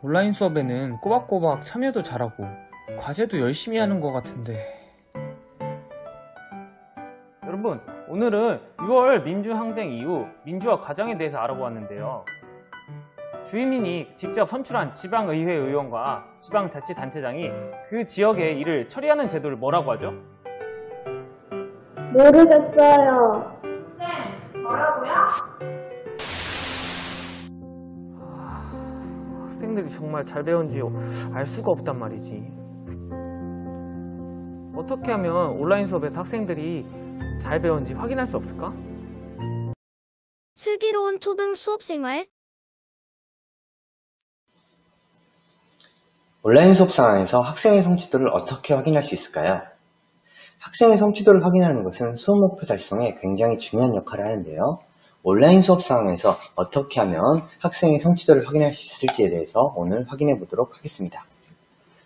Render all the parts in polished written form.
온라인 수업에는 꼬박꼬박 참여도 잘하고 과제도 열심히 하는 것 같은데. 여러분, 오늘은 6월 민주항쟁 이후 민주화 과정에 대해서 알아보았는데요. 주민이 직접 선출한 지방의회 의원과 지방자치단체장이 그 지역의 일을 처리하는 제도를 뭐라고 하죠? 모르겠어요. 네, 뭐라고요? 학생들이 정말 잘 배운지 알 수가 없단 말이지. 어떻게 하면 온라인 수업에서 학생들이 잘 배운지 확인할 수 없을까? 슬기로운 초등 수업생활. 온라인 수업 상황에서 학생의 성취도를 어떻게 확인할 수 있을까요? 학생의 성취도를 확인하는 것은 수업 목표 달성에 굉장히 중요한 역할을 하는데요. 온라인 수업 상황에서 어떻게 하면 학생의 성취도를 확인할 수 있을지에 대해서 오늘 확인해 보도록 하겠습니다.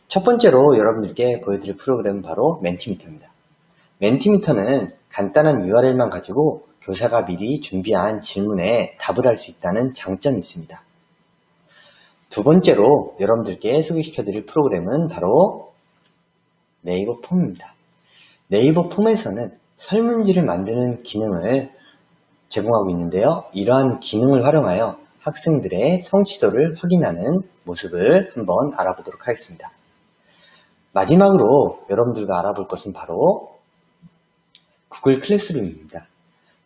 첫 번째로 여러분들께 보여드릴 프로그램은 바로 멘티미터입니다. 멘티미터는 간단한 URL만 가지고 교사가 미리 준비한 질문에 답을 할 수 있다는 장점이 있습니다. 두 번째로 여러분들께 소개시켜드릴 프로그램은 바로 네이버 폼입니다. 네이버 폼에서는 설문지를 만드는 기능을 제공하고 있는데요. 이러한 기능을 활용하여 학생들의 성취도를 확인하는 모습을 한번 알아보도록 하겠습니다. 마지막으로 여러분들과 알아볼 것은 바로 구글 클래스룸입니다.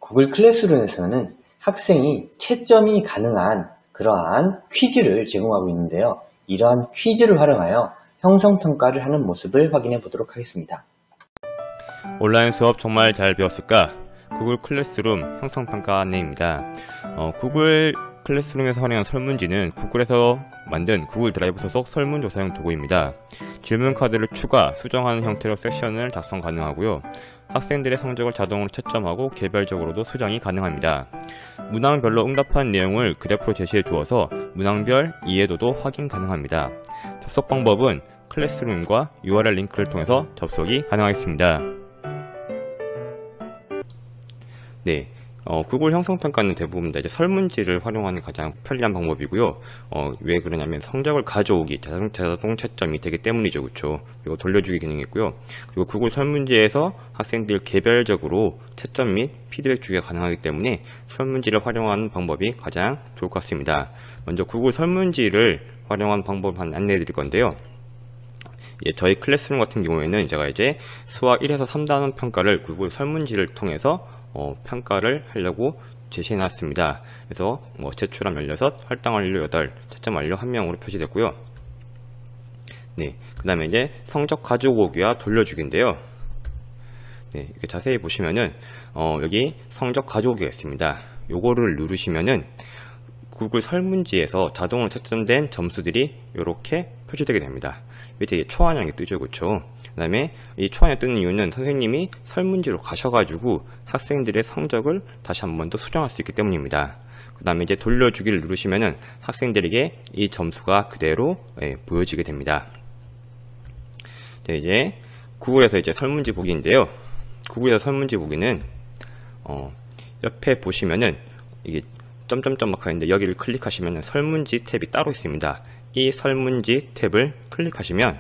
구글 클래스룸에서는 학생이 채점이 가능한 그러한 퀴즈를 제공하고 있는데요. 이러한 퀴즈를 활용하여 형성평가를 하는 모습을 확인해 보도록 하겠습니다. 온라인 수업 정말 잘 배웠을까? 구글 클래스룸 형성평가 안내입니다. 구글 클래스룸에서 활용한 설문지는 구글에서 만든 구글 드라이브 소속 설문조사용 도구입니다. 질문 카드를 추가, 수정하는 형태로 섹션을 작성 가능하고요. 학생들의 성적을 자동으로 채점하고 개별적으로도 수정이 가능합니다. 문항별로 응답한 내용을 그래프로 제시해 주어서 문항별 이해도도 확인 가능합니다. 접속 방법은 클래스룸과 URL 링크를 통해서 접속이 가능하겠습니다. 네, 구글 형성평가는 대부분 이제 설문지를 활용하는 가장 편리한 방법이고요. 왜 그러냐면 성적을 가져오기, 자동 채점이 되기 때문이죠. 그렇죠? 그리고 돌려주기 기능이 있고요. 그리고 구글 설문지에서 학생들 개별적으로 채점 및 피드백 주기가 가능하기 때문에 설문지를 활용하는 방법이 가장 좋을 것 같습니다. 먼저 구글 설문지를 활용한 방법을 안내해 드릴 건데요. 저희 클래스룸 같은 경우에는 제가 이제 수학 1에서 3단원 평가를 구글 설문지를 통해서 평가를 하려고 제시해 놨습니다. 그래서 제출함 16, 할당 완료 8, 채점 완료 1명으로 표시됐고요. 네, 그 다음에 이제 성적 가져오기와 돌려주기인데요. 네, 이렇게 자세히 보시면은 여기 성적 가져오기가 있습니다. 요거를 누르시면은 구글 설문지에서 자동으로 채점된 점수들이 이렇게 표시되게 됩니다. 밑에 초안형이 뜨죠. 그렇죠? 그 다음에 이 초안이 뜨는 이유는 선생님이 설문지로 가셔가지고 학생들의 성적을 다시 한 번 더 수정할 수 있기 때문입니다. 그 다음에 이제 돌려주기를 누르시면은 학생들에게 이 점수가 그대로 보여지게 됩니다. 네, 이제 구글에서 이제 설문지 보기인데요. 구글에서 설문지 보기는 옆에 보시면은 이게 점점점 막 있는데 여기를 클릭하시면 설문지 탭이 따로 있습니다. 이 설문지 탭을 클릭하시면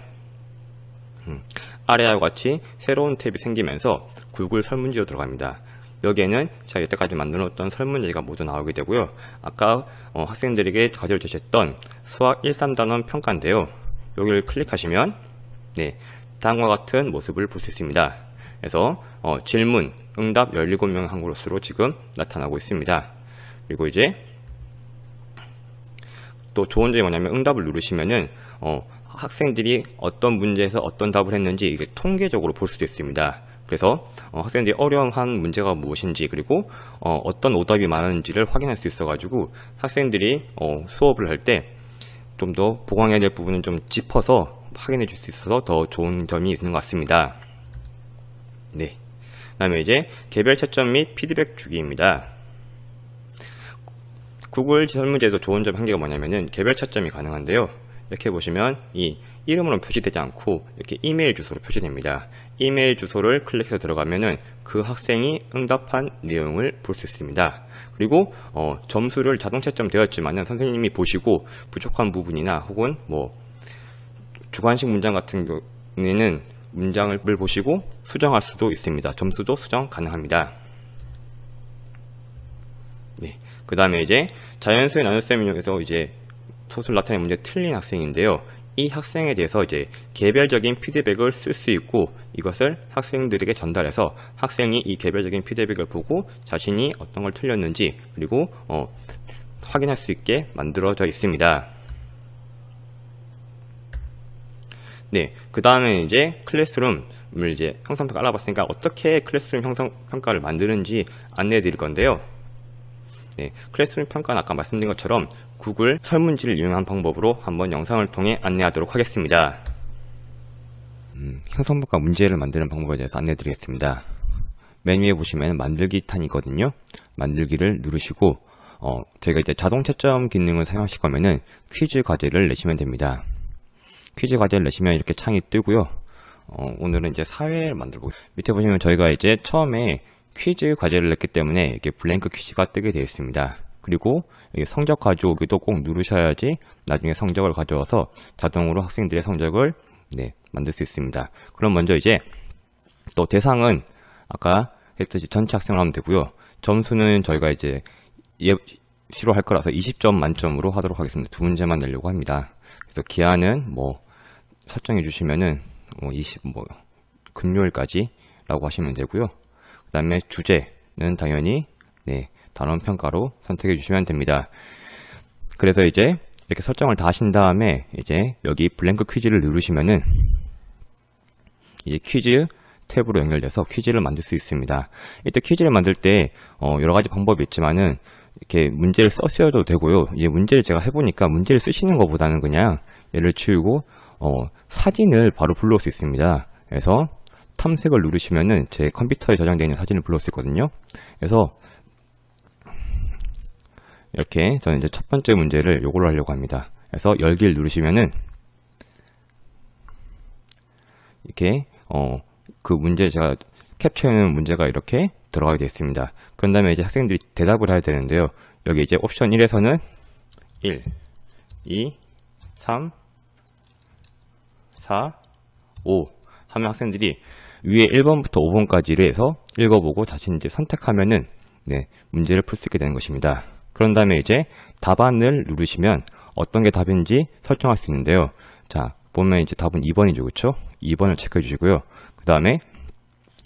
아래와 같이 새로운 탭이 생기면서 구글 설문지로 들어갑니다. 여기에는 제가 여태까지 만들었던 설문지가 모두 나오게 되고요. 아까 학생들에게 과제를 제시했던 수학 1, 3단원 평가인데요. 여기를 클릭하시면 네, 다음과 같은 모습을 볼 수 있습니다. 그래서 질문, 응답 17명 한 그릇으로 지금 나타나고 있습니다. 그리고 이제 또 좋은 점이 뭐냐면 응답을 누르시면은 학생들이 어떤 문제에서 어떤 답을 했는지 이게 통계적으로 볼 수도 있습니다. 그래서 학생들이 어려워한 문제가 무엇인지 그리고 어떤 오답이 많은지를 확인할 수 있어 가지고 학생들이 수업을 할 때 좀 더 보강해야 될 부분은 좀 짚어서 확인해 줄 수 있어서 더 좋은 점이 있는 것 같습니다. 네, 그 다음에 이제 개별 채점 및 피드백 주기입니다. 구글 설문지에서 좋은 점 한 개가 뭐냐면은 개별 채점이 가능한데요. 이렇게 보시면 이 이름으로 표시되지 않고 이렇게 이메일 주소로 표시됩니다. 이메일 주소를 클릭해서 들어가면은 그 학생이 응답한 내용을 볼 수 있습니다. 그리고 점수를 자동 채점 되었지만은 선생님이 보시고 부족한 부분이나 혹은 뭐 주관식 문장 같은 경우에는 문장을 보시고 수정할 수도 있습니다. 점수도 수정 가능합니다. 네. 그 다음에 이제 자연수의 나눗셈 인용에서 이제 소수를 나타내는 문제 틀린 학생인데요. 이 학생에 대해서 이제 개별적인 피드백을 쓸 수 있고 이것을 학생들에게 전달해서 학생이 이 개별적인 피드백을 보고 자신이 어떤 걸 틀렸는지 그리고 확인할 수 있게 만들어져 있습니다. 네, 그 다음에 이제 클래스룸을 이제 형성평가 알아봤으니까 어떻게 클래스룸 형성평가를 만드는지 안내해 드릴 건데요. 네, 클래스룸 평가는 아까 말씀드린 것처럼 구글 설문지를 이용한 방법으로 한번 영상을 통해 안내하도록 하겠습니다. 형성평가 문제를 만드는 방법에 대해서 안내해 드리겠습니다. 맨 위에 보시면 만들기 탄이거든요. 만들기를 누르시고 저희가 이제 자동 채점 기능을 사용하실 거면은 퀴즈 과제를 내시면 됩니다. 퀴즈 과제를 내시면 이렇게 창이 뜨고요. 오늘은 이제 사회를 만들고 밑에 보시면 저희가 이제 처음에 퀴즈 과제를 냈기 때문에 이렇게 블랭크 퀴즈가 뜨게 되어 있습니다. 그리고 성적 가져오기도 꼭 누르셔야지 나중에 성적을 가져와서 자동으로 학생들의 성적을 만들 수 있습니다. 그럼 먼저 이제 또 대상은 아까 했듯이 전체 학생을 하면 되고요. 점수는 저희가 이제 예시로 할 거라서 20점 만점으로 하도록 하겠습니다. 두 문제만 내려고 합니다. 그래서 기한은 뭐 설정해 주시면은 금요일까지 라고 하시면 되고요. 그 다음에 주제는 당연히 단원 평가로 선택해 주시면 됩니다. 그래서 이제 이렇게 설정을 다 하신 다음에 이제 여기 블랭크 퀴즈를 누르시면은 이제 퀴즈 탭으로 연결돼서 퀴즈를 만들 수 있습니다. 이때 퀴즈를 만들 때 여러 가지 방법이 있지만은 이렇게 문제를 쓰셔도 되고요. 이제 문제를 제가 해보니까 문제를 쓰시는 것보다는 그냥 얘를 치우고 사진을 바로 불러올 수 있습니다. 그래서 탐색을 누르시면은 제 컴퓨터에 저장되어 있는 사진을 불러올 수 있거든요. 그래서 이렇게 저는 이제 첫 번째 문제를 요걸로 하려고 합니다. 그래서 열기를 누르시면은 이렇게 그 문제 제가 캡처해놓은 문제가 이렇게 들어가게 되어 있습니다. 그런 다음에 이제 학생들이 대답을 해야 되는데요. 여기 이제 옵션 1에서는 1, 2, 3, 4, 5 하면 학생들이 위에 1번부터 5번까지를 해서 읽어보고 자신이 이제 선택하면은 문제를 풀 수 있게 되는 것입니다. 그런 다음에 이제 답안을 누르시면 어떤 게 답인지 설정할 수 있는데요. 자, 보면 이제 답은 2번이죠. 그렇죠? 2번을 체크해 주시고요. 그 다음에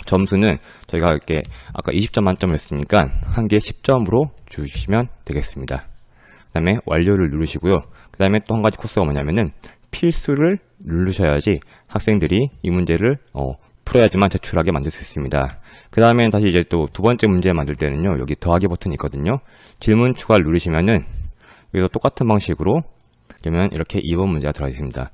점수는 저희가 이렇게 아까 20점 만점을 했으니까 한 개 10점으로 주시면 되겠습니다. 그 다음에 완료를 누르시고요. 그 다음에 또 한 가지 코스가 뭐냐면은 필수를 누르셔야지 학생들이 이 문제를 풀어야지만 제출하게 만들 수 있습니다. 그 다음에 다시 이제 또 두 번째 문제 만들 때는요. 여기 더하기 버튼이 있거든요. 질문 추가를 누르시면은 여기서 똑같은 방식으로 그러면 이렇게 2번 문제가 들어가 있습니다.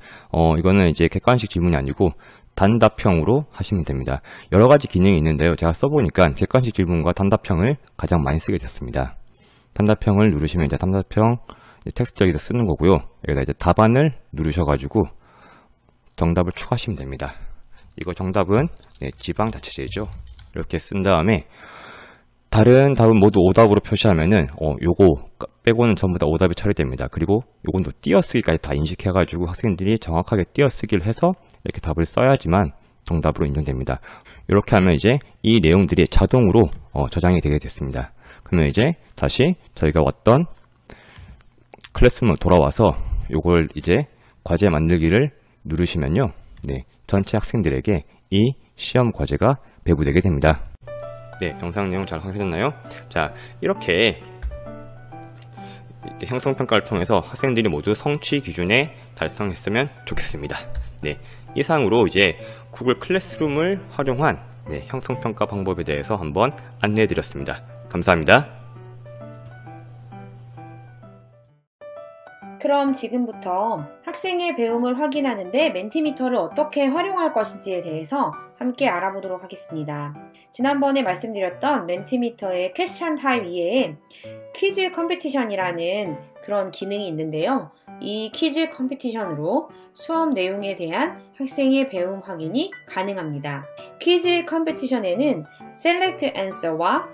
이거는 이제 객관식 질문이 아니고 단답형으로 하시면 됩니다. 여러 가지 기능이 있는데요. 제가 써보니까 객관식 질문과 단답형을 가장 많이 쓰게 됐습니다. 단답형을 누르시면 이제 단답형 텍스트 여기서 쓰는 거고요. 여기다 이제 답안을 누르셔가지고 정답을 추가하시면 됩니다. 이거 정답은 지방자치제죠. 이렇게 쓴 다음에 다른 답은 모두 오답으로 표시하면은 요거 빼고는 전부 다 오답이 처리됩니다. 그리고 요건 또 띄어쓰기까지 다 인식해가지고 학생들이 정확하게 띄어쓰기를 해서 이렇게 답을 써야지만 정답으로 인정됩니다. 이렇게 하면 이제 이 내용들이 자동으로 저장이 되게 됐습니다. 그러면 이제 다시 저희가 왔던 클래스룸으로 돌아와서 요걸 이제 과제 만들기를 누르시면요. 전체 학생들에게 이 시험 과제가 배부되게 됩니다. 영상 내용 잘 확인하셨나요? 자, 이렇게 형성평가를 통해서 학생들이 모두 성취 기준에 달성했으면 좋겠습니다. 이상으로 이제 구글 클래스룸을 활용한 형성평가 방법에 대해서 한번 안내해 드렸습니다. 감사합니다. 그럼 지금부터 학생의 배움을 확인하는데 멘티미터를 어떻게 활용할 것인지에 대해서 함께 알아보도록 하겠습니다. 지난번에 말씀드렸던 멘티미터의 퀘스천 타입 이외에 퀴즈 컴피티션이라는 그런 기능이 있는데요. 이 퀴즈 컴피티션으로 수업 내용에 대한 학생의 배움 확인이 가능합니다. 퀴즈 컴피티션에는 Select Answer와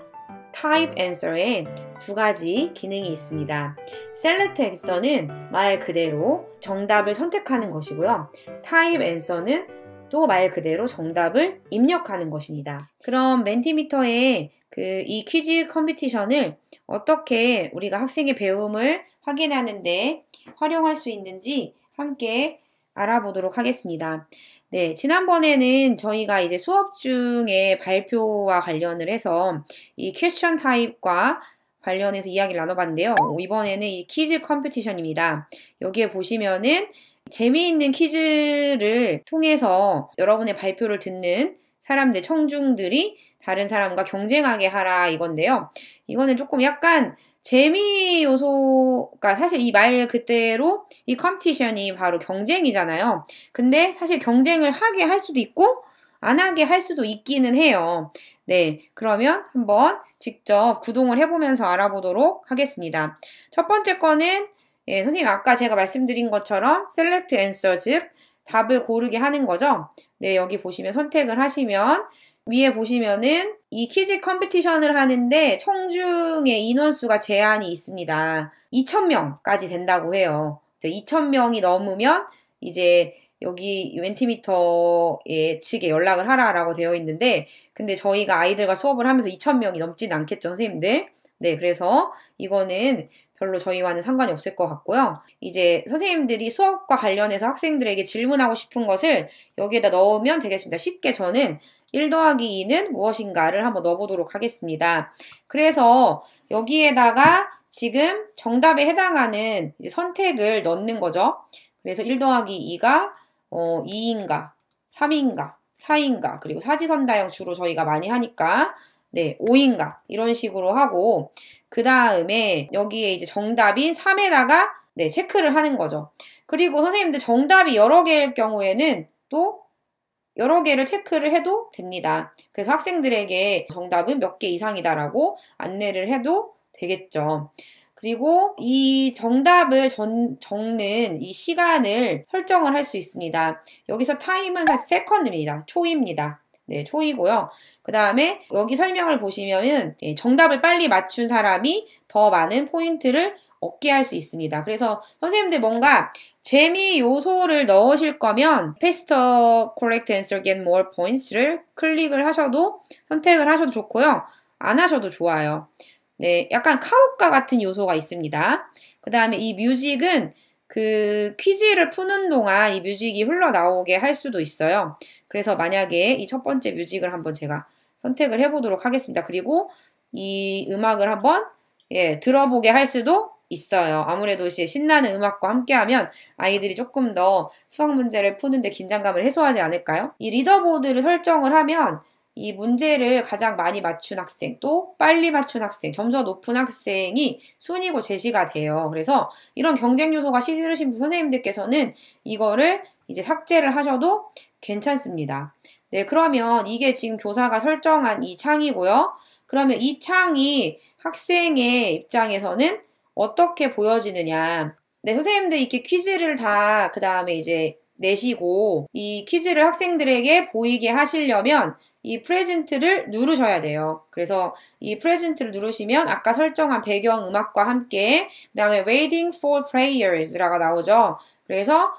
Type Answer의 두 가지 기능이 있습니다. Select Answer는 말 그대로 정답을 선택하는 것이고요. Type Answer는 또 말 그대로 정답을 입력하는 것입니다. 그럼 멘티미터의 이 퀴즈 컴피티션을 어떻게 우리가 학생의 배움을 확인하는데 활용할 수 있는지 함께 알아보도록 하겠습니다. 네, 지난번에는 저희가 이제 수업 중에 발표와 관련을 해서 이 퀘스천 타입과 관련해서 이야기를 나눠봤는데요. 이번에는 이 퀴즈 컴피티션입니다. 여기에 보시면은 재미있는 퀴즈를 통해서 여러분의 발표를 듣는 사람들, 청중들이 다른 사람과 경쟁하게 하라 이건데요. 이거는 조금 약간 재미 요소가 사실 이 말 그대로 이 컴피티션이 바로 경쟁이잖아요. 근데 사실 경쟁을 하게 할 수도 있고 안 하게 할 수도 있기는 해요. 네, 그러면 한번 직접 구동을 해보면서 알아보도록 하겠습니다. 첫 번째 거는 선생님 아까 제가 말씀드린 것처럼 select answer, 즉 답을 고르게 하는 거죠. 네, 여기 보시면 선택을 하시면 위에 보시면은 이 퀴즈 컴피티션을 하는데 청중의 인원수가 제한이 있습니다. 2,000명까지 된다고 해요. 2,000명이 넘으면 이제 여기 멘티미터의 측에 연락을 하라라고 되어 있는데 근데 저희가 아이들과 수업을 하면서 2,000명이 넘지는 않겠죠, 선생님들? 네, 그래서 이거는 별로 저희와는 상관이 없을 것 같고요. 이제 선생님들이 수업과 관련해서 학생들에게 질문하고 싶은 것을 여기에다 넣으면 되겠습니다. 쉽게 저는 1 더하기 2는 무엇인가를 한번 넣어보도록 하겠습니다. 그래서 여기에다가 지금 정답에 해당하는 이제 선택을 넣는 거죠. 그래서 1 더하기 2가 2인가, 3인가, 4인가, 그리고 사지선다형 주로 저희가 많이 하니까 네, 5인가 이런 식으로 하고 그 다음에 여기에 이제 정답인 3에다가 네, 체크를 하는 거죠. 그리고 선생님들 정답이 여러 개일 경우에는 또 여러 개를 체크를 해도 됩니다. 그래서 학생들에게 정답은 몇 개 이상이다라고 안내를 해도 되겠죠. 그리고 이 정답을 적는 이 시간을 설정을 할 수 있습니다. 여기서 타임은 사실 세컨드입니다. 초입니다. 네, 초이고요. 그 다음에 여기 설명을 보시면은 정답을 빨리 맞춘 사람이 더 많은 포인트를 얻게 할 수 있습니다. 그래서 선생님들 뭔가 재미 요소를 넣으실 거면 Faster Correct Answer Get More Points를 클릭을 하셔도 선택을 하셔도 좋고요. 안 하셔도 좋아요. 네, 약간 카우카 같은 요소가 있습니다. 그 다음에 이 뮤직은 그 퀴즈를 푸는 동안 이 뮤직이 흘러나오게 할 수도 있어요. 그래서 만약에 이 첫 번째 뮤직을 한번 제가 선택을 해보도록 하겠습니다. 그리고 이 음악을 한번 들어보게 할 수도 있어요. 아무래도 신나는 음악과 함께하면 아이들이 조금 더 수학 문제를 푸는데 긴장감을 해소하지 않을까요? 이 리더보드를 설정을 하면 이 문제를 가장 많이 맞춘 학생, 또 빨리 맞춘 학생, 점수가 높은 학생이 순위고 제시가 돼요. 그래서 이런 경쟁 요소가 싫으신 선생님들께서는 이거를 이제 삭제를 하셔도 괜찮습니다. 네, 그러면 이게 지금 교사가 설정한 이 창이고요. 그러면 이 창이 학생의 입장에서는 어떻게 보여지느냐. 네, 선생님들 이렇게 퀴즈를 다 그 다음에 이제 내시고 이 퀴즈를 학생들에게 보이게 하시려면 이 프레젠트를 누르셔야 돼요. 그래서 이 프레젠트를 누르시면 아까 설정한 배경 음악과 함께 그 다음에 Waiting for Players라고 나오죠. 그래서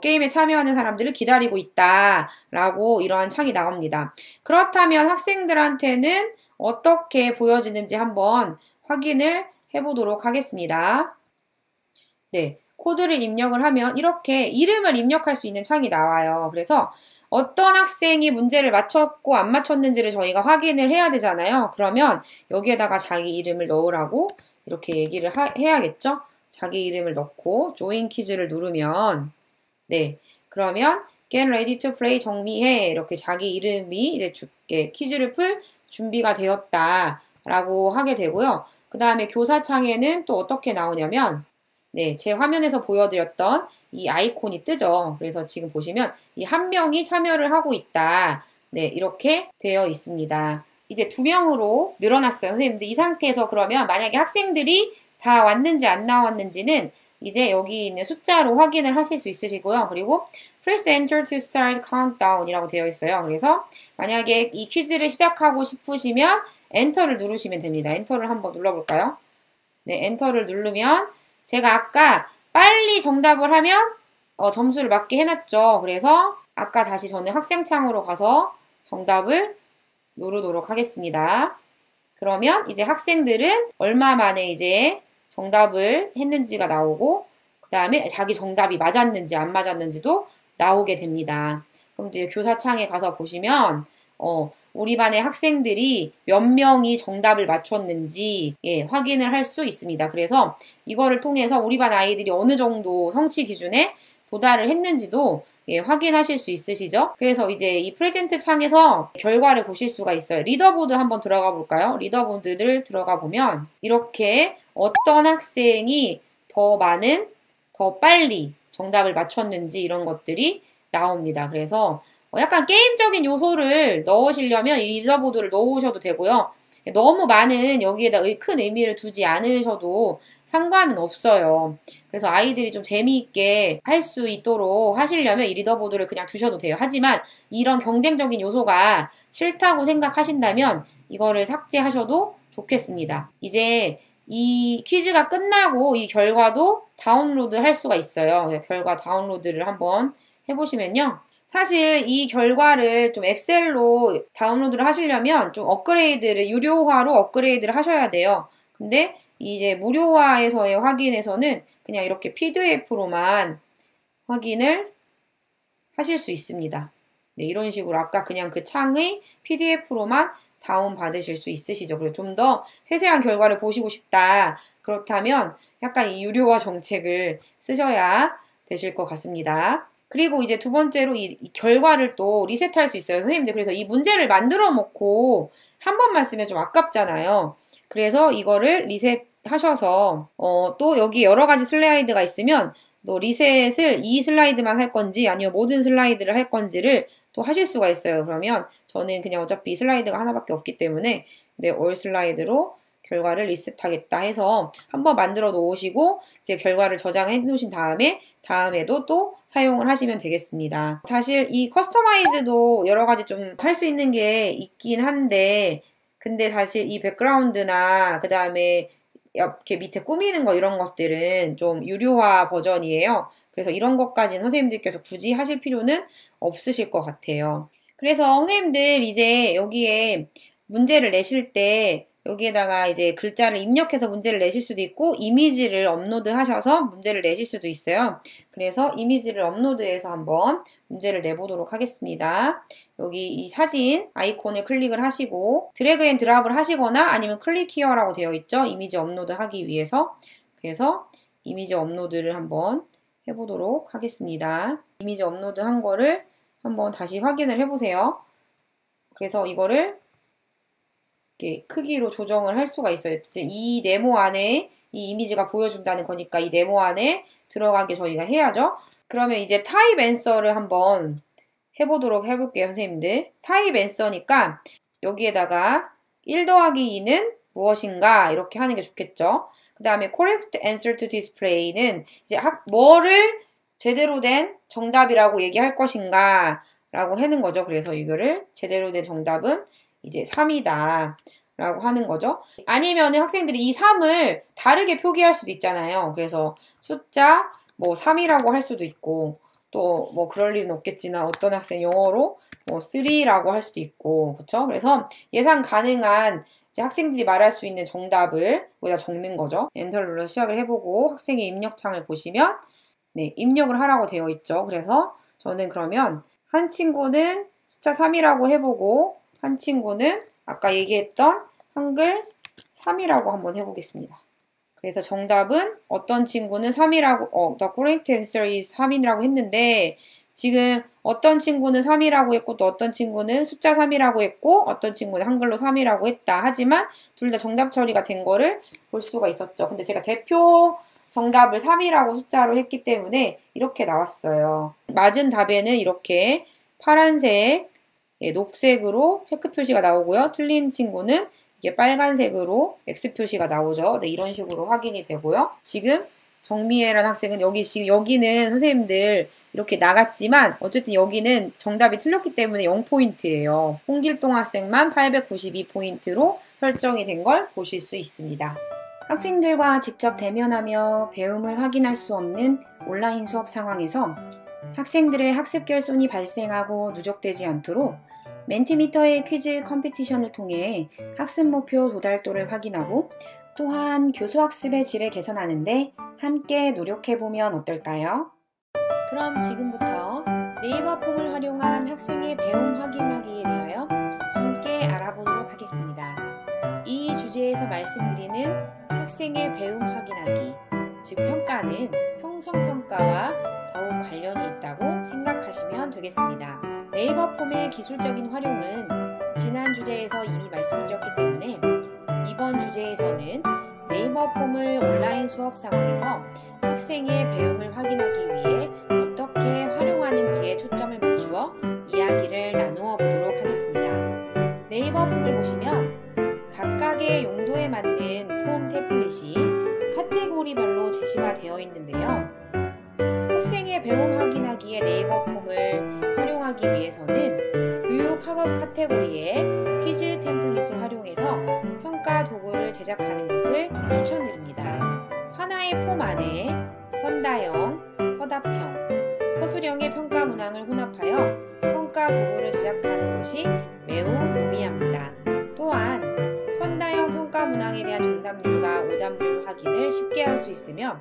게임에 참여하는 사람들을 기다리고 있다 라고 이러한 창이 나옵니다. 그렇다면 학생들한테는 어떻게 보여지는지 한번 확인을 해보도록 하겠습니다. 네, 코드를 입력을 하면 이렇게 이름을 입력할 수 있는 창이 나와요. 그래서 어떤 학생이 문제를 맞췄고 안 맞췄는지를 저희가 확인을 해야 되잖아요. 그러면 여기에다가 자기 이름을 넣으라고 이렇게 얘기를 해야겠죠? 자기 이름을 넣고 조인 퀴즈를 누르면 네, 그러면 get ready to play 정리해 이렇게 자기 이름이 이제 퀴즈를 풀 준비가 되었다 라고 하게 되고요. 그 다음에 교사창에는 또 어떻게 나오냐면 네, 제 화면에서 보여드렸던 이 아이콘이 뜨죠. 그래서 지금 보시면 이 한 명이 참여를 하고 있다. 네, 이렇게 되어 있습니다. 이제 2명으로 늘어났어요. 선생님들 이 상태에서 그러면 만약에 학생들이 다 왔는지 안 나왔는지는 이제 여기 있는 숫자로 확인을 하실 수 있으시고요. 그리고 Press Enter to start countdown 이라고 되어 있어요. 그래서 만약에 이 퀴즈를 시작하고 싶으시면 엔터를 누르시면 됩니다. 엔터를 한번 눌러볼까요? 네, 엔터를 누르면 제가 아까 빨리 정답을 하면 점수를 맞게 해놨죠. 그래서 아까 다시 저는 학생창으로 가서 정답을 누르도록 하겠습니다. 그러면 이제 학생들은 얼마 만에 이제 정답을 했는지가 나오고 그 다음에 자기 정답이 맞았는지 안 맞았는지도 나오게 됩니다. 그럼 이제 교사창에 가서 보시면 우리 반의 학생들이 몇 명이 정답을 맞췄는지 확인을 할 수 있습니다. 그래서 이거를 통해서 우리 반 아이들이 어느 정도 성취 기준에 도달을 했는지도 확인하실 수 있으시죠? 그래서 이제 이 프레젠트 창에서 결과를 보실 수가 있어요. 리더보드 한번 들어가 볼까요? 리더보드를 들어가 보면 이렇게 어떤 학생이 더 많은, 더 빨리 정답을 맞췄는지 이런 것들이 나옵니다. 그래서 약간 게임적인 요소를 넣으시려면 이 리더보드를 넣으셔도 되고요. 너무 많은 여기에다 큰 의미를 두지 않으셔도 상관은 없어요. 그래서 아이들이 좀 재미있게 할 수 있도록 하시려면 이 리더보드를 그냥 두셔도 돼요. 하지만 이런 경쟁적인 요소가 싫다고 생각하신다면 이거를 삭제하셔도 좋겠습니다. 이제 이 퀴즈가 끝나고 이 결과도 다운로드 할 수가 있어요. 결과 다운로드를 한번 해보시면요. 사실 이 결과를 좀 엑셀로 다운로드를 하시려면 좀 업그레이드를, 유료화로 업그레이드를 하셔야 돼요. 근데 이제 무료화에서의 확인에서는 그냥 이렇게 PDF로만 확인을 하실 수 있습니다. 네, 이런 식으로 아까 그냥 그 창의 PDF로만 다운받으실 수 있으시죠. 그리고 좀 더 세세한 결과를 보시고 싶다. 그렇다면 약간 이 유료화 정책을 쓰셔야 되실 것 같습니다. 그리고 이제 두 번째로 이 결과를 또 리셋할 수 있어요. 선생님들 그래서 이 문제를 만들어 놓고 한 번만 쓰면 좀 아깝잖아요. 그래서 이거를 리셋하셔서 또 여기 여러 가지 슬라이드가 있으면 또 리셋을 이 슬라이드만 할 건지 아니면 모든 슬라이드를 할 건지를 또 하실 수가 있어요. 그러면 저는 그냥 어차피 슬라이드가 하나밖에 없기 때문에 all 슬라이드로 결과를 리셋하겠다 해서 한번 만들어 놓으시고 이제 결과를 저장해 놓으신 다음에도 또 사용을 하시면 되겠습니다. 사실 이 커스터마이즈도 여러 가지 좀 할 수 있는 게 있긴 한데 근데 사실 이 백그라운드나 그 다음에 이렇게 밑에 꾸미는 거 이런 것들은 좀 유료화 버전이에요. 그래서 이런 것까지는 선생님들께서 굳이 하실 필요는 없으실 것 같아요. 그래서 선생님들 이제 여기에 문제를 내실 때 여기에다가 이제 글자를 입력해서 문제를 내실 수도 있고 이미지를 업로드 하셔서 문제를 내실 수도 있어요. 그래서 이미지를 업로드해서 한번 문제를 내보도록 하겠습니다. 여기 이 사진 아이콘을 클릭을 하시고 드래그 앤 드랍을 하시거나 아니면 클릭 히어라고 되어 있죠. 이미지 업로드 하기 위해서. 그래서 이미지 업로드를 한번 해보도록 하겠습니다. 이미지 업로드 한 거를 한번 다시 확인을 해보세요. 그래서 이거를 이렇게 크기로 조정을 할 수가 있어요. 이 네모 안에 이 이미지가 보여준다는 거니까 이 네모 안에 들어가게 저희가 해야죠. 그러면 이제 타입 앤서를 한번 해볼게요, 선생님들. 타입 앤서니까 여기에다가 1 더하기 2는 무엇인가 이렇게 하는 게 좋겠죠. 그 다음에 correct answer to display는 이제 뭐를 제대로 된 정답이라고 얘기할 것인가 라고 하는 거죠. 그래서 이거를 제대로 된 정답은 이제 3이다 라고 하는 거죠. 아니면 학생들이 이 3을 다르게 표기할 수도 있잖아요. 그래서 숫자 3이라고 할 수도 있고 또 그럴 일은 없겠지만 어떤 학생 영어로 3라고 할 수도 있고 그렇죠? 그래서 예상 가능한 이제 학생들이 말할 수 있는 정답을 여기다 적는 거죠. 엔터를 눌러서 시작을 해보고 학생의 입력창을 보시면 네, 입력을 하라고 되어 있죠. 그래서 저는 그러면 한 친구는 숫자 3이라고 해보고 한 친구는 아까 얘기했던 한글 3이라고 한번 해보겠습니다. 그래서 정답은 어떤 친구는 3이라고, the correct answer is 3이라고 했는데 지금 어떤 친구는 3이라고 했고 또 어떤 친구는 숫자 3이라고 했고 어떤 친구는 한글로 3이라고 했다. 하지만 둘 다 정답 처리가 된 거를 볼 수가 있었죠. 근데 제가 대표 정답을 3이라고 숫자로 했기 때문에 이렇게 나왔어요. 맞은 답에는 이렇게 파란색 예, 녹색으로 체크 표시가 나오고요. 틀린 친구는 이게 빨간색으로 X 표시가 나오죠. 네, 이런 식으로 확인이 되고요. 지금 정미애라는 학생은 여기는 선생님들 이렇게 나갔지만 어쨌든 여기는 정답이 틀렸기 때문에 0포인트예요. 홍길동 학생만 892포인트로 설정이 된 걸 보실 수 있습니다. 학생들과 직접 대면하며 배움을 확인할 수 없는 온라인 수업 상황에서 학생들의 학습 결손이 발생하고 누적되지 않도록 멘티미터의 퀴즈 컴피티션을 통해 학습 목표 도달도를 확인하고 또한 교수 학습의 질을 개선하는데 함께 노력해보면 어떨까요? 그럼 지금부터 네이버 폼을 활용한 학생의 배움 확인하기에 대하여 함께 알아보도록 하겠습니다. 이 주제에서 말씀드리는 학생의 배움 확인하기, 즉 평가는 형성평가와 더욱 관련이 있다고 생각하시면 되겠습니다. 네이버 폼의 기술적인 활용은 지난 주제에서 이미 말씀드렸기 때문에 이번 주제에서는 네이버 폼을 온라인 수업 상황에서 학생의 배움을 확인하기 위해 어떻게 활용하는지에 초점을 맞추어 이야기를 나누어 보도록 하겠습니다. 네이버 폼을 보시면 각각의 용도에 맞는 폼 템플릿이 카테고리별로 제시가 되어 있는데요. 학생의 배움 확인하기에 네이버 폼을 활용하기 위해서는 교육학업 카테고리에 퀴즈 템플릿을 활용해서 평가 도구를 제작하는 것을 추천드립니다. 하나의 폼 안에 선다형, 서답형, 서술형의 평가 문항을 혼합하여 평가 도구를 제작하는 것이 매우 용이합니다. 또한 선다형 평가 문항에 대한 정답률과 오답률 확인을 쉽게 할 수 있으며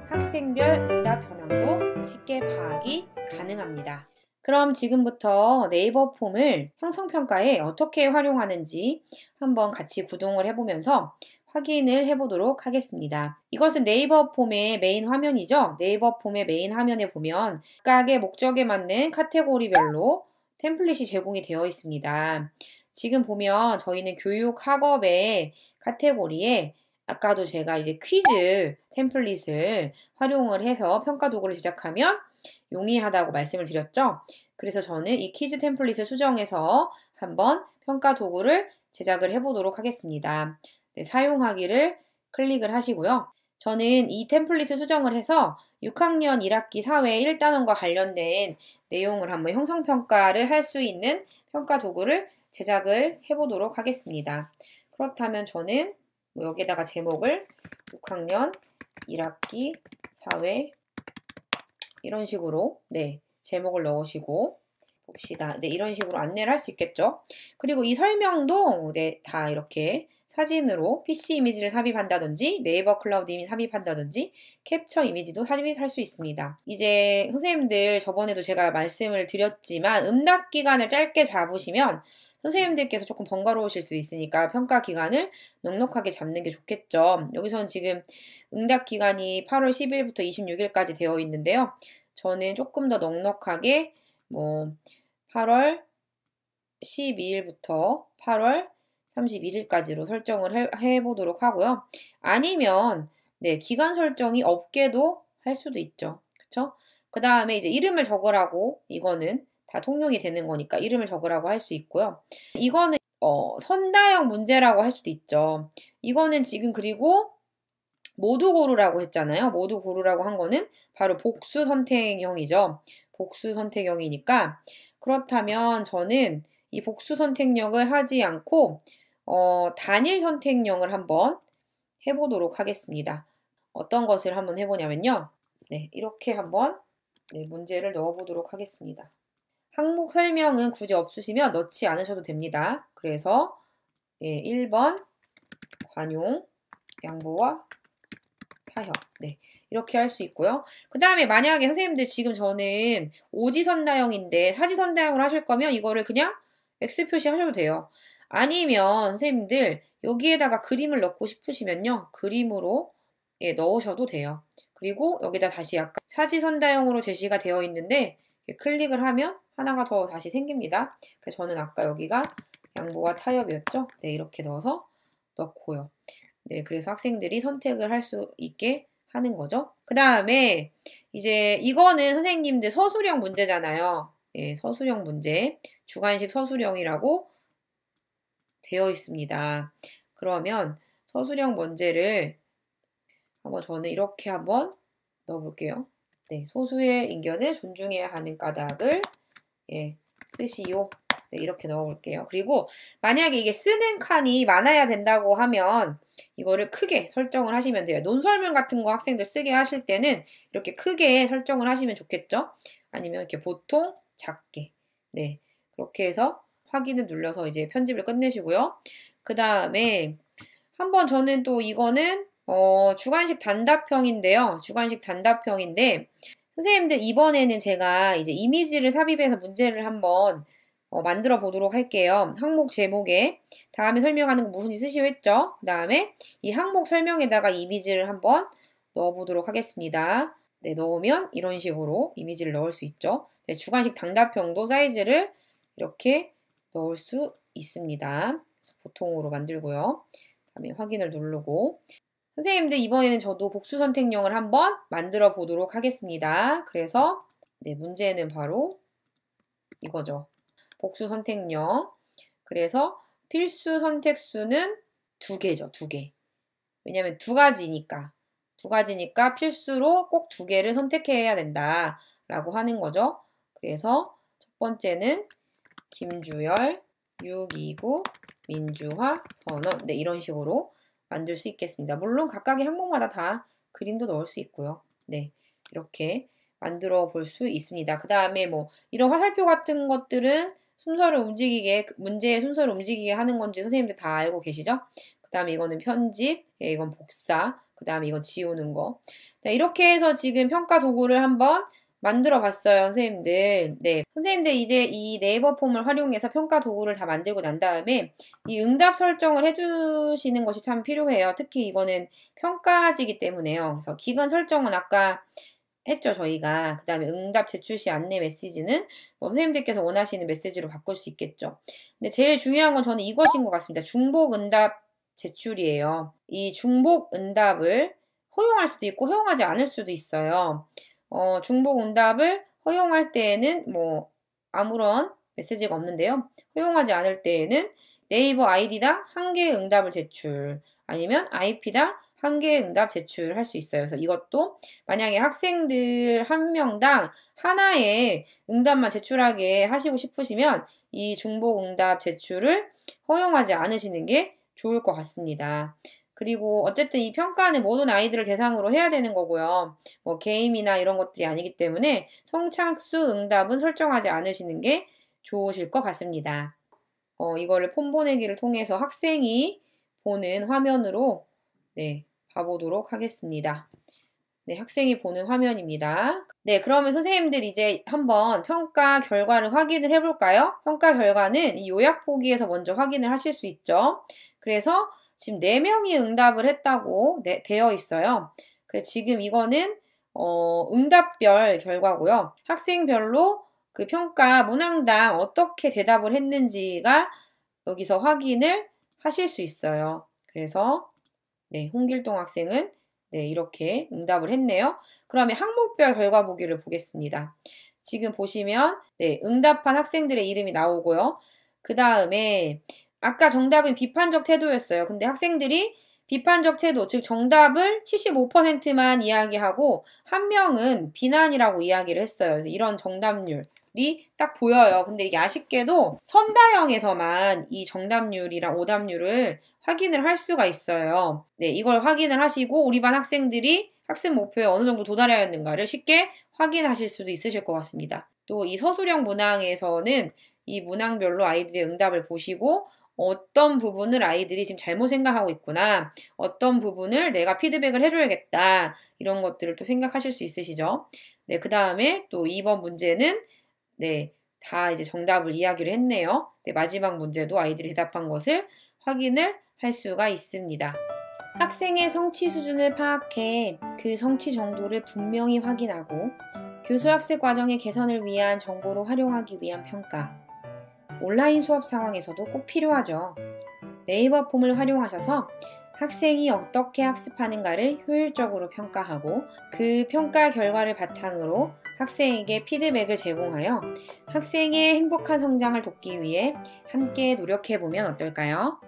학생별 응답 현황도 쉽게 파악이 가능합니다. 그럼 지금부터 네이버 폼을 형성평가에 어떻게 활용하는지 한번 같이 구동을 해보면서 확인을 해보도록 하겠습니다. 이것은 네이버 폼의 메인 화면이죠. 네이버 폼의 메인 화면에 보면 각각의 목적에 맞는 카테고리별로 템플릿이 제공이 되어 있습니다. 지금 보면 저희는 교육 학업의 카테고리에 아까도 제가 이제 퀴즈 템플릿을 활용을 해서 평가 도구를 제작하면 용이하다고 말씀을 드렸죠. 그래서 저는 이 퀴즈 템플릿을 수정해서 한번 평가 도구를 제작을 해보도록 하겠습니다. 네, 사용하기를 클릭을 하시고요. 저는 이 템플릿을 수정을 해서 6학년 1학기 사회 1단원과 관련된 내용을 한번 형성평가를 할 수 있는 평가 도구를 제작을 해보도록 하겠습니다. 그렇다면 저는 여기에다가 제목을 6학년 1학기 사회 이런 식으로 제목을 넣으시고 봅시다. 이런 식으로 안내를 할 수 있겠죠. 그리고 이 설명도 다 이렇게 사진으로 PC 이미지를 삽입한다든지 네이버 클라우드 이미지 삽입한다든지 캡처 이미지도 삽입할 수 있습니다. 이제 선생님들 저번에도 제가 말씀을 드렸지만 응답 기간을 짧게 잡으시면 선생님들께서 조금 번거로우실 수 있으니까 평가 기간을 넉넉하게 잡는 게 좋겠죠. 여기서는 지금 응답 기간이 8월 10일부터 26일까지 되어 있는데요. 저는 조금 더 넉넉하게 8월 12일부터 8월 31일까지로 설정을 해보도록 하고요. 아니면 기간 설정이 없게도 할 수도 있죠. 그쵸? 그 다음에 이제 이름을 적으라고 이거는 다 통용이 되는 거니까 이름을 적으라고 할 수 있고요. 이거는 선다형 문제라고 할 수도 있죠. 이거는 지금 그리고 모두 고르라고 했잖아요. 모두 고르라고 한 거는 바로 복수 선택형이죠. 복수 선택형이니까 그렇다면 저는 이 복수 선택형을 하지 않고 단일 선택형을 한번 해보도록 하겠습니다. 어떤 것을 한번 해보냐면요. 이렇게 한번 문제를 넣어보도록 하겠습니다. 항목 설명은 굳이 없으시면 넣지 않으셔도 됩니다. 그래서 1번 관용, 양보와 타협 이렇게 할 수 있고요. 그 다음에 만약에 선생님들 지금 저는 오지선다형인데 사지선다형으로 하실 거면 이거를 그냥 X 표시하셔도 돼요. 아니면 선생님들 여기에다가 그림을 넣고 싶으시면요. 그림으로 넣으셔도 돼요. 그리고 여기다 다시 약간 사지선다형으로 제시가 되어 있는데 클릭을 하면 하나가 더 다시 생깁니다. 그래서 저는 아까 여기가 양보와 타협이었죠. 이렇게 넣어서 넣고요. 그래서 학생들이 선택을 할 수 있게 하는 거죠. 그 다음에 이제 이거는 선생님들 서술형 문제잖아요. 서술형 문제. 주관식 서술형이라고 되어 있습니다. 그러면 서술형 문제를 저는 이렇게 한번 넣어볼게요. 네, 소수의 인견을 존중해야 하는 까닭을 쓰시오. 네, 이렇게 넣어볼게요. 그리고 만약에 이게 쓰는 칸이 많아야 된다고 하면 이거를 크게 설정을 하시면 돼요. 논설문 같은 거 학생들 쓰게 하실 때는 이렇게 크게 설정을 하시면 좋겠죠? 아니면 이렇게 보통 작게. 네, 그렇게 해서 확인을 눌러서 이제 편집을 끝내시고요. 그 다음에 한번 저는 또 이거는 주관식 단답형인데요. 주관식 단답형인데 선생님들 이번에는 제가 이제 이미지를 삽입해서 문제를 한번 만들어 보도록 할게요. 항목 제목에 다음에 설명하는 거 무슨 쓰시오 했죠? 그 다음에 이 항목 설명에다가 이미지를 한번 넣어 보도록 하겠습니다. 네, 넣으면 이런 식으로 이미지를 넣을 수 있죠. 네, 주관식 단답형도 사이즈를 이렇게 넣을 수 있습니다. 그래서 보통으로 만들고요. 그다음에 확인을 누르고 선생님들 이번에는 저도 복수 선택형을 한번 만들어 보도록 하겠습니다. 그래서 네, 문제는 바로 이거죠. 복수 선택형. 그래서 필수 선택수는 2개죠. 2개. 왜냐면 2가지니까. 2가지니까 필수로 꼭 2개를 선택해야 된다. 라고 하는 거죠. 그래서 첫 번째는 김주열, 629, 민주화, 선언. 네, 이런 식으로 만들 수 있겠습니다. 물론 각각의 항목마다 다 그림도 넣을 수 있고요. 네, 이렇게 만들어 볼 수 있습니다. 그 다음에 뭐 이런 화살표 같은 것들은 순서를 움직이게, 문제의 순서를 움직이게 하는 건지 선생님들 다 알고 계시죠? 그 다음에 이거는 편집, 이건 복사, 그 다음에 이건 지우는 거. 네, 이렇게 해서 지금 평가 도구를 한번 만들어 봤어요, 선생님들. 네. 선생님들 이제 이 네이버 폼을 활용해서 평가 도구를 다 만들고 난 다음에 이 응답 설정을 해주시는 것이 참 필요해요. 특히 이거는 평가지기 때문에요. 그래서 기간 설정은 아까 했죠, 저희가. 그 다음에 응답 제출 시 안내 메시지는 선생님들께서 원하시는 메시지로 바꿀 수 있겠죠. 근데 제일 중요한 건 저는 이것인 것 같습니다. 중복 응답 제출이에요. 이 중복 응답을 허용할 수도 있고 허용하지 않을 수도 있어요. 중복 응답을 허용할 때에는 뭐 아무런 메시지가 없는데요. 허용하지 않을 때에는 네이버 아이디당 1개의 응답을 제출 아니면 IP당 1개의 응답 제출할 수 있어요. 그래서 이것도 만약에 학생들 1명당 하나의 응답만 제출하게 하시고 싶으시면 이 중복 응답 제출을 허용하지 않으시는 게 좋을 것 같습니다. 그리고 어쨌든 이 평가는 모든 아이들을 대상으로 해야 되는 거고요. 뭐 게임이나 이런 것들이 아니기 때문에 성착수 응답은 설정하지 않으시는 게 좋으실 것 같습니다. 이거를 폼 보내기를 통해서 학생이 보는 화면으로 봐보도록 하겠습니다. 네, 학생이 보는 화면입니다. 네, 그러면 선생님들 이제 한번 평가 결과를 확인을 해볼까요? 평가 결과는 이 요약 보기에서 먼저 확인을 하실 수 있죠. 그래서 지금 4명이 응답을 했다고 되어 있어요. 그래서 지금 이거는 응답별 결과고요. 학생별로 그 평가 문항당 어떻게 대답을 했는지가 여기서 확인을 하실 수 있어요. 그래서 홍길동 학생은 이렇게 응답을 했네요. 그러면 항목별 결과 보기를 보겠습니다. 지금 보시면 응답한 학생들의 이름이 나오고요. 그 다음에 아까 정답은 비판적 태도였어요. 근데 학생들이 비판적 태도, 즉 정답을 75%만 이야기하고 1명은 비난이라고 이야기를 했어요. 그래서 이런 정답률이 딱 보여요. 근데 이게 아쉽게도 선다형에서만 이 정답률이랑 오답률을 확인을 할 수가 있어요. 네, 이걸 확인을 하시고 우리 반 학생들이 학습 목표에 어느 정도 도달하였는가를 쉽게 확인하실 수도 있으실 것 같습니다. 또 이 서술형 문항에서는 이 문항별로 아이들의 응답을 보시고 어떤 부분을 아이들이 지금 잘못 생각하고 있구나. 어떤 부분을 내가 피드백을 해줘야겠다. 이런 것들을 또 생각하실 수 있으시죠. 네, 그 다음에 또 2번 문제는 다 이제 정답을 이야기를 했네요. 마지막 문제도 아이들이 대답한 것을 확인을 할 수가 있습니다. 학생의 성취 수준을 파악해 그 성취 정도를 분명히 확인하고 교수 학습 과정의 개선을 위한 정보로 활용하기 위한 평가. 온라인 수업 상황에서도 꼭 필요하죠. 네이버 폼을 활용하셔서 학생이 어떻게 학습하는가를 효율적으로 평가하고 그 평가 결과를 바탕으로 학생에게 피드백을 제공하여 학생의 행복한 성장을 돕기 위해 함께 노력해보면 어떨까요?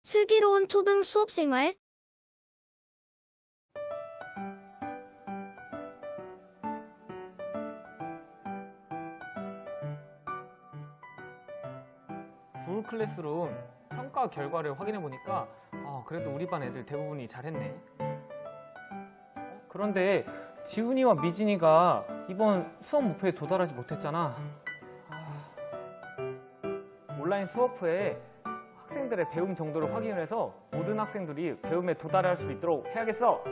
슬기로운 초등 수업생활 구글 클래스룸 평가 결과를 확인해 보니까 그래도 우리 반 애들 대부분이 잘했네. 그런데 지훈이와 미진이가 이번 수업 목표에 도달하지 못했잖아. 온라인 수업 후에 학생들의 배움 정도를 확인을 해서 모든 학생들이 배움에 도달할 수 있도록 해야겠어.